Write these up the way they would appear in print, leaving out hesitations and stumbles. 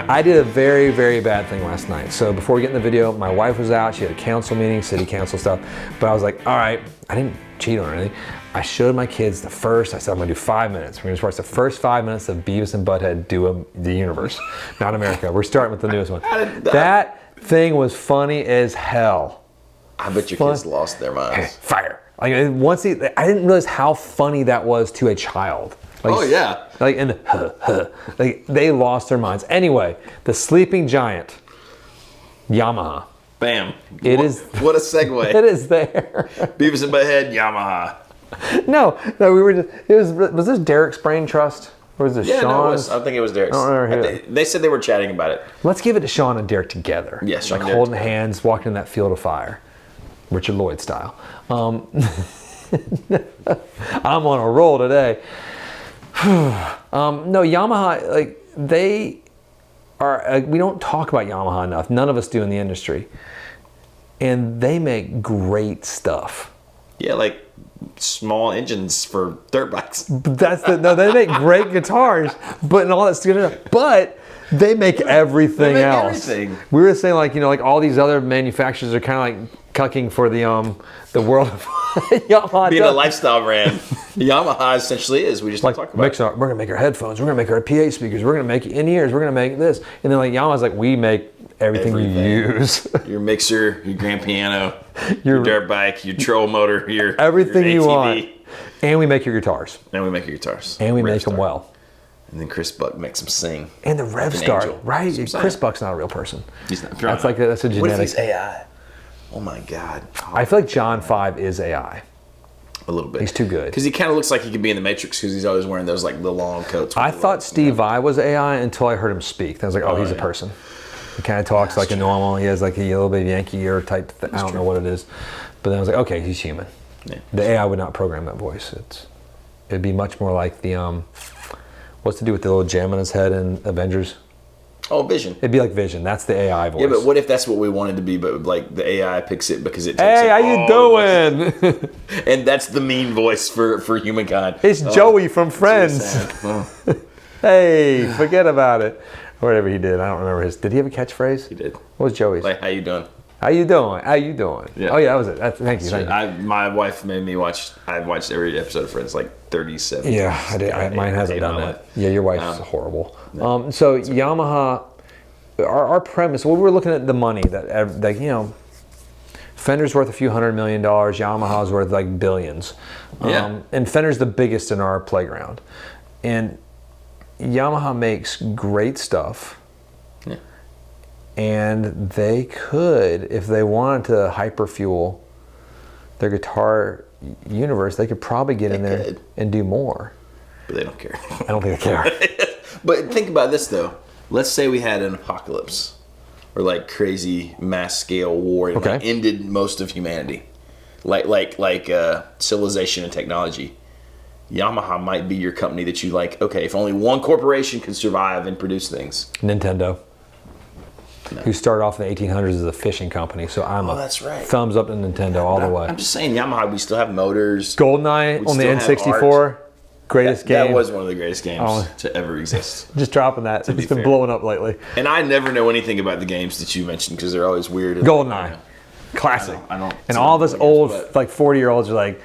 I did a very, very bad thing last night. So before we get in the video, my wife was out. She had a council meeting, city council stuff. But I was like, all right, I didn't cheat on anything. I showed my kids I said, I'm gonna do 5 minutes. We're gonna watch the first 5 minutes of Beavis and Butthead do the universe, not America. We're starting with the newest one. That thing was funny as hell. I bet your kids lost their minds. Fire. Like I didn't realize how funny that was to a child. Like, oh yeah. Like like they lost their minds. Anyway, the sleeping giant, Yamaha. Bam. What a segue. It is there. Beavis and Butthead, Yamaha. No, we were just. Was this Derek's brain trust? Or was this Sean's? No, I think it was Derek's. They said they were chatting about it. Let's give it to Sean and Derek together. Yes, like holding hands, walking in that field of fire, Richard Lloyd style. I'm on a roll today. No, Yamaha, like they are. We don't talk about Yamaha enough. None of us do in the industry, and they make great stuff. Yeah, like small engines for dirt bikes. They make great guitars, but and all that's good. But they make everything else. Everything. We were saying like like all these other manufacturers are kind of like cucking for the world of Yamaha. Being a lifestyle brand, Yamaha essentially is. We just like talk about we're gonna make our headphones, we're gonna make our PA speakers, we're gonna make in-ears, we're gonna make this, and then like Yamaha's like we make everything. You use. Your mixer, your grand piano, your dirt bike, your troll motor, everything your you want. And we make your guitars. And we make your guitars. And we make them well. And then Chris Buck makes them sing. And the Revstar, right? Chris Buck's not a real person. He's not. That's a genetic. What if he's AI? Oh my God. I feel like John 5 is AI. A little bit. He's too good. Because he kind of looks like he could be in the Matrix because he's always wearing those like the long coats. I thought Steve Vai was AI until I heard him speak. I was like, oh, he's a person. He kind of talks like a normal. He has like a little bit of Yankee ear type. I don't know what it is. But then I was like, okay, he's human. Yeah. The AI would not program that voice. It'd be much more like the what's to do with the little gem on his head in Avengers? Oh, Vision. It'd be like Vision. That's the AI voice. Yeah, but what if that's what we wanted to be, but like the AI picks it because it takes Hey, how you doing? And that's the mean voice for humankind. It's Joey from Friends. Hey, forget about it. Whatever he did. I don't remember his. Did he have a catchphrase? He did. What was Joey's? Like, how you doing? How you doing? How you doing? Yeah. Oh yeah, that was it. Thank you. My wife made me watch. I've watched every episode of Friends like 37 Yeah, times. I did. Mine hasn't done that. Yeah, your wife's horrible. No, so Yamaha, our premise. Well, we're looking at the money that Fender's worth a few $100 million. Yamaha's worth like billions. And Fender's the biggest in our playground. And Yamaha makes great stuff. Yeah. And they could, if they wanted to hyperfuel their guitar universe, they could probably get in there and do more. But they don't care. I don't think they care. But think about this though. Let's say we had an apocalypse or like crazy mass scale war and like ended most of humanity. Like civilization and technology. Yamaha might be your company that you like, okay, if only one corporation can survive and produce things. Nintendo. No. Who started off in the 1800s as a fishing company, so I'm that's right. Thumbs up to Nintendo all the way. I'm just saying, Yamaha, we still have motors. GoldenEye on the N64, greatest game. That was one of the greatest games to ever exist. Just dropping that. It's been blowing up lately. And I never know anything about the games that you mentioned because they're always weird. GoldenEye, classic. I don't. And all of us old, like 40-year-olds are like,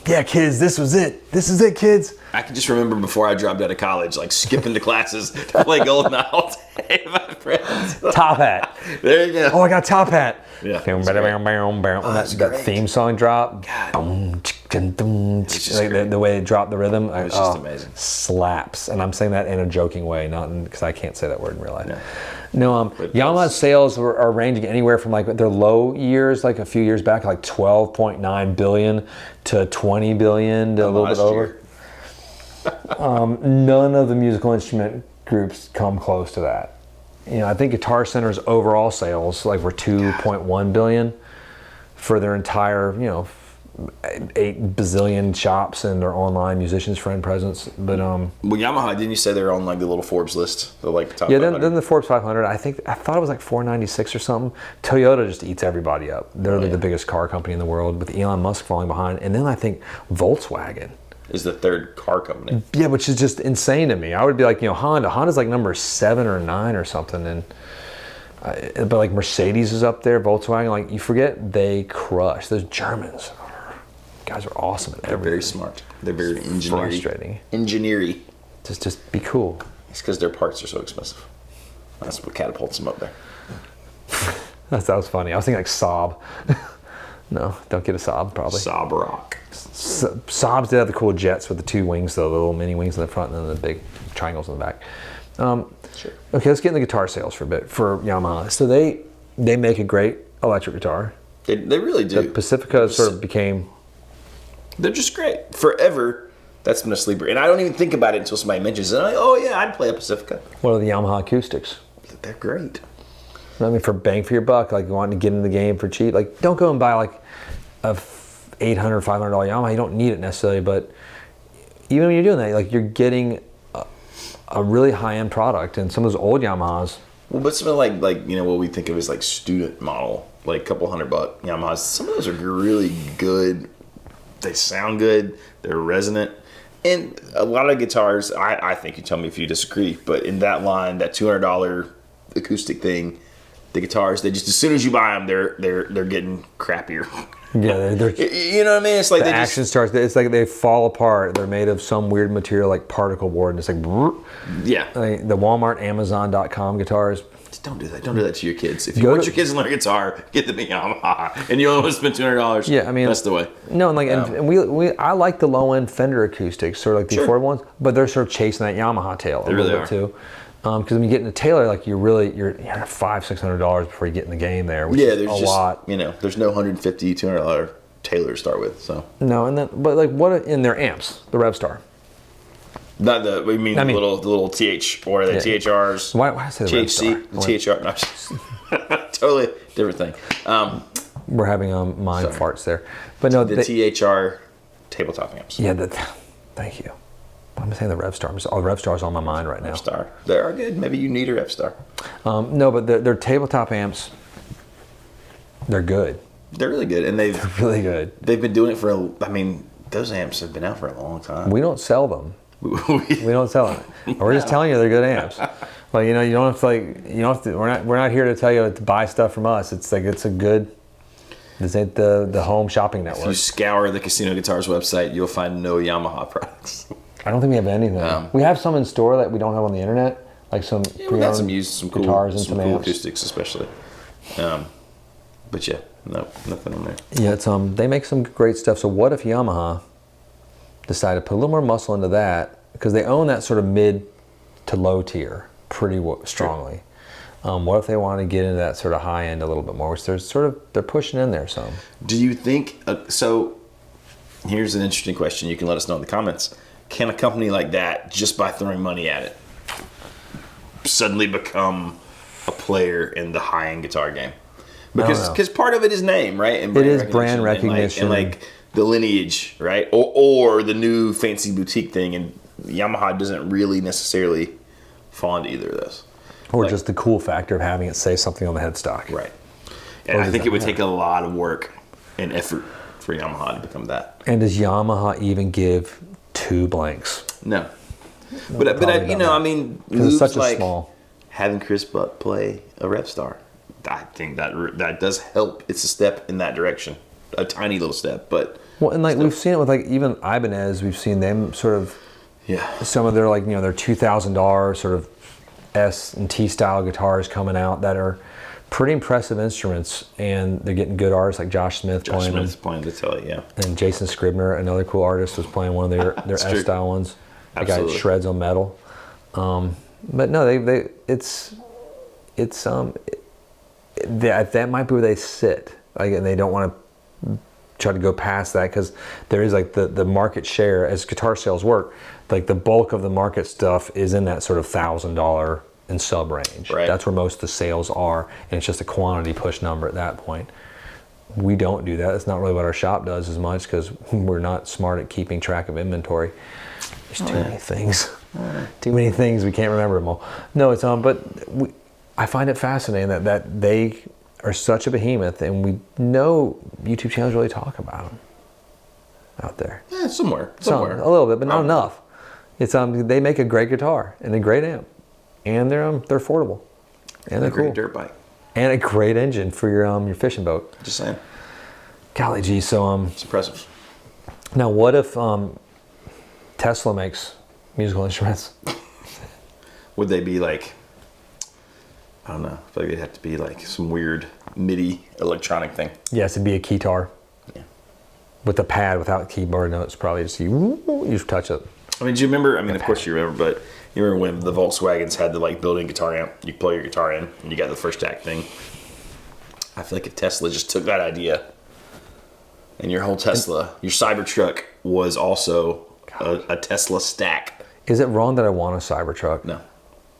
yeah, kids, this was it. This is it, kids. I can just remember before I dropped out of college, like skipping to classes to play GoldenEye all day with my friends. Top Hat. There you go. Oh, I got Top Hat. Yeah. That theme song drop. God. The way it dropped the rhythm. It's just amazing. Slaps. And I'm saying that in a joking way, not because I can't say that word in real life. Yeah. No, Yamaha sales are ranging anywhere from like their low years, like a few years back, like 12.9 billion to 20 billion to a little bit over. None of the musical instrument groups come close to that. I think Guitar Center's overall sales were 2.1 billion for their entire 8 bazillion shops and their online musicians friend presence. But Yamaha, didn't you say they're on like the little Forbes list, the like top? Yeah, then the Forbes 500. I thought it was like 496 or something. Toyota just eats everybody up. They're the biggest car company in the world, with Elon Musk falling behind, and then I think Volkswagen. is the third car company. Yeah, which is just insane to me. I would be like, Honda's like number 7 or 9 or something, and but like Mercedes is up there, Volkswagen. Like you forget they crush. Those Germans guys are awesome at everything. They're very smart. They're very frustrating. Engineering. Just be cool. It's because their parts are so expensive. That's what catapults them up there. That was funny. I was thinking like Saab. No, don't get a Saab probably. Saab Rock. Saabs did have the cool jets with the 2 wings though, the little mini wings in the front and then the big triangles in the back. Sure. Okay, let's get into guitar sales for a bit for Yamaha. So they make a great electric guitar. They really do. The Pacifica sort of became... They're just great. Forever, that's been a sleeper. And I don't even think about it until somebody mentions it. I'm like, oh yeah, I'd play a Pacifica. What are the Yamaha Acoustics? They're great. I mean, for bang for your buck, like wanting to get in the game for cheap. Like, don't go and buy like a $800, $500 Yamaha. You don't need it necessarily, but even when you're doing that, like you're getting a really high-end product. And some of those old Yamahas. Well, but some of like what we think of as like student model, like a couple $100 Yamahas. Some of those are really good. They sound good. They're resonant. And a lot of guitars, I think, you tell me if you disagree, but in that line, that $200 acoustic thing, the guitars, they just, as soon as you buy them, they're getting crappier. Yeah, they're you know what I mean? It's like the action starts. It's like they fall apart. They're made of some weird material like particle board, and it's like, yeah. Like the Walmart, Amazon.com guitars. Just don't do that. Don't do that to your kids. If you want your kids to learn guitar, get them a Yamaha, and you only spend $200. Yeah, I mean that's the way. No, and like, and I like the low end Fender acoustics, sort of like the affordable ones, but they're sort of chasing that Yamaha tail a little bit too. Because when you get into Taylor, like you're $500-$600 before you get in the game there, which is a lot. There's no $150-$200 Taylor to start with. So no, and then but like what in their amps, the Revstar. Not the the little TH or the THRs. Why did I say the THC, Revstar? THR, no, totally different thing. We're having mind farts there, but no, the THR tabletop amps. Yeah, thank you. I'm saying the Revstar. The Revstar's on my mind right now. Revstar. They are good. Maybe you need a Revstar. No, but they're tabletop amps. They're good. They're really good, and they're really good. They've been doing it for. I mean, those amps have been out for a long time. We don't sell them. We don't sell them. We're just telling you they're good amps. Like you don't have to. We're not here to tell you to buy stuff from us. It's like it's a good. This ain't the home shopping network. If you scour the Casino Guitars website, you'll find no Yamaha products. I don't think we have anything. We have some in store that we don't have on the internet, like some we got some cool guitars and some cool amps. acoustics, especially. But yeah, no, nothing on there. Yeah, it's they make some great stuff. So what if Yamaha decided to put a little more muscle into that, because they own that sort of mid to low tier pretty strongly. What if they want to get into that sort of high end a little bit more, which they're pushing in there some. Do you think so? Here's an interesting question. You can let us know in the comments. Can a company like that, just by throwing money at it, suddenly become a player in the high-end guitar game? Because part of it is name, right? And it is brand recognition. And like the lineage, right? Or the new fancy boutique thing. And Yamaha doesn't really necessarily fall into either of those. Or just the cool factor of having it say something on the headstock. Right. And I think it would take a lot of work and effort for Yamaha to become that. And does Yamaha even give 2 blanks? No. But I mean, moves it's such like small. Having Chris Buck play a Revstar, I think that does help. It's a step in that direction, a tiny little step, but and like we've seen it with like even Ibanez, we've seen them sort of some of their like their $2,000 sort of S and T style guitars coming out that are pretty impressive instruments, and they're getting good artists like Josh Smith playing the Telly, and Jason Scribner, another cool artist, was playing one of their S style ones. The guy shreds on metal. But no, that might be where they sit, like, and they don't want to try to go past that, because there is like the market share as guitar sales work. Like the bulk of the market stuff is in that sort of $1,000 and sub range. Right. That's where most of the sales are, and it's just a quantity push number at that point. We don't do that. That's not really what our shop does as much, because we're not smart at keeping track of inventory. There's too many things. Too many things, we can't remember them all. No, it's I find it fascinating that they are such a behemoth, and we know YouTube channels really talk about them. out there. Yeah, somewhere. A little bit, but not enough. It's they make a great guitar and a great amp, and they're affordable, and they're great cool. dirt bike, and a great engine for your fishing boat. Just saying. Golly gee, so it's impressive. Now what if Tesla makes musical instruments? Would they be like? I don't know. I feel like it'd have to be like some weird MIDI electronic thing. Yes, it'd be a keytar. Yeah. With a pad without keyboard notes, probably just you just touch it. I mean, do you remember? I mean, of course you remember, but you remember when the Volkswagens had the like built-in guitar amp? You plug your guitar in, and you got the first jack thing. I feel like if Tesla just took that idea, and your whole Tesla, your Cybertruck was also a Tesla stack. Is it wrong that I want a Cybertruck? No,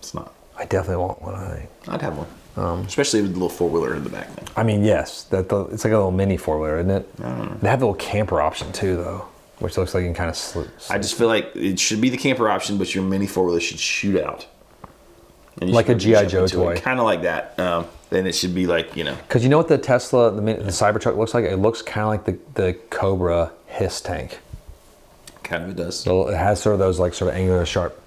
it's not. I definitely want one. I think I'd have one, especially with the little 4-wheeler in the back. Then. I mean, yes, it's like a little mini 4-wheeler, isn't it? I don't know. They have a little camper option too, though, which looks like you can kind of. I just feel like it should be the camper option, but your mini 4-wheeler should shoot out. Like a G.I. Joe toy. Kind of like that. Then it should be like, Because you know what the Tesla, the Cybertruck looks like? It looks kind of like the Cobra HISS tank. Kind of it does. So it has sort of angular, sharp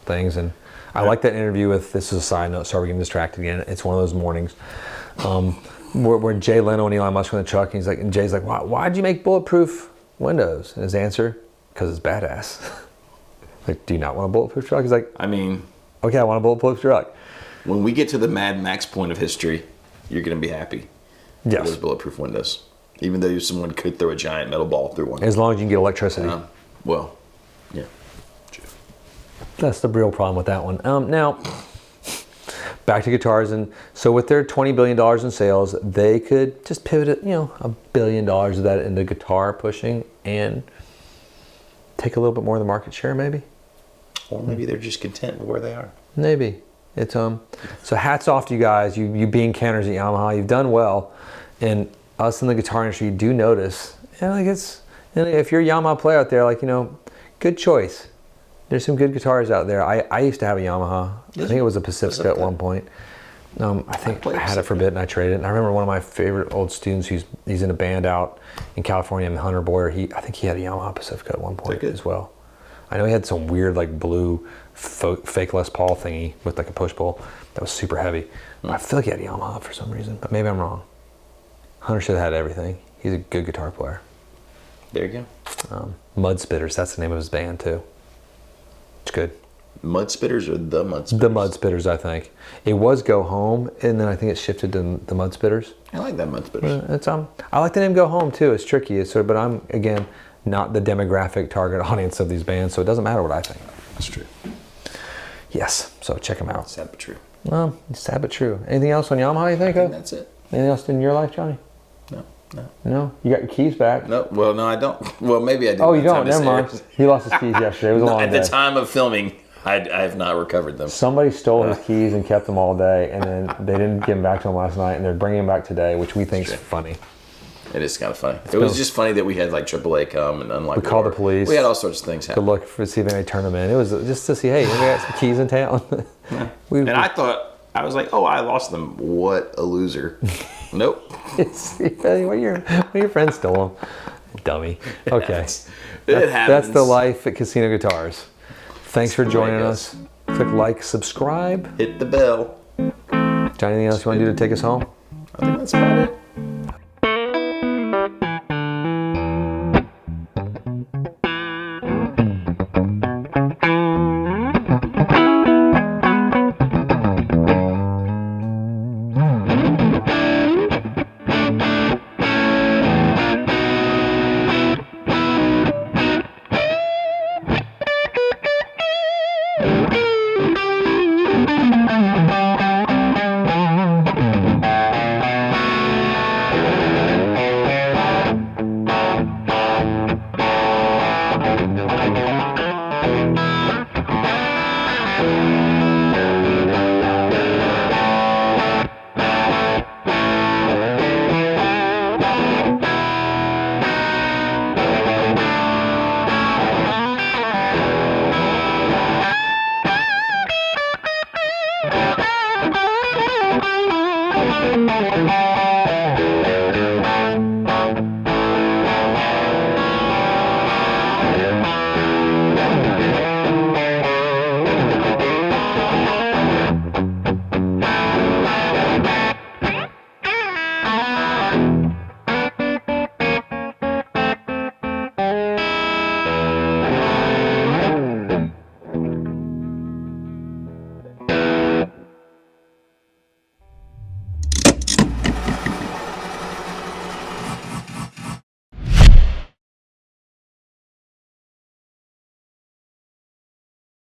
things. And I like that interview with, this is a side note, sorry we're getting distracted again. It's one of those mornings. Where Jay Leno and Elon Musk are in the truck, and Jay's like, why'd you make bulletproof windows? And his answer, because it's badass. Like, do you not want a bulletproof truck? He's like, I mean, okay, I want a bulletproof truck. When we get to the Mad Max point of history, you're going to be happy. Yes. With those bulletproof windows. Even though someone could throw a giant metal ball through one. As long as you can get electricity. Well, yeah. True. That's the real problem with that one. Now, back to guitars. And so with their $20 billion in sales, they could just pivot it, $1 billion of that into guitar pushing and take a little bit more of the market share, maybe. Or maybe they're just content with where they are. Maybe. It's so hats off to you guys, you being counters at Yamaha. You've done well, and us in the guitar industry, you do notice. And if you're a Yamaha player out there, good choice. There's some good guitars out there. I used to have a Yamaha. I think it was a Pacifica at one point. I think I had it for a bit and I traded it. And I remember one of my favorite old students he's in a band out in California, Hunter Boyer. I think he had a Yamaha Pacifica at one point as well. I know he had some weird blue fake Les Paul thingy with a push pull that was super heavy. I feel like he had a Yamaha for some reason, but maybe I'm wrong. Hunter should have had everything. He's a good guitar player. There you go. Mud Spitters, that's the name of his band too. It's good. Mud Spitters or the Mud Spitters? The Mud Spitters, I think. It was Go Home, and then I think it shifted to the Mud Spitters. I like that Mud Spitters. I like the name Go Home too. It's tricky, but I'm again not the demographic target audience of these bands, so it doesn't matter what I think. That's true. Yes, so check them out. Sad but true. Well, it's sad but true. Anything else on Yamaha you think of? That's it. Anything else in your life, Johnny? No. No? You got your keys back? No, well, no, I don't. Well, maybe I do. Oh, you don't? Never mind. He lost his keys yesterday. It was a long day. At the time of filming, I have not recovered them. Somebody stole his keys and kept them all day, and then they didn't give them back to him last night, and they're bringing them back today, which we think is funny. It is kind of funny. It was just funny that we had AAA come and unlock. We called the police. We had all sorts of things happen. To look for see if anybody turned them in. It was just to see, hey, we got some keys in town. And I was like, oh, I lost them. What a loser. Nope. When your friends stole them. Dummy. Okay. It happens. That's the life at Casino Guitars. Thanks for joining us. Click like, subscribe. Hit the bell. Johnny, anything else you want to do to take us home? I think that's about it.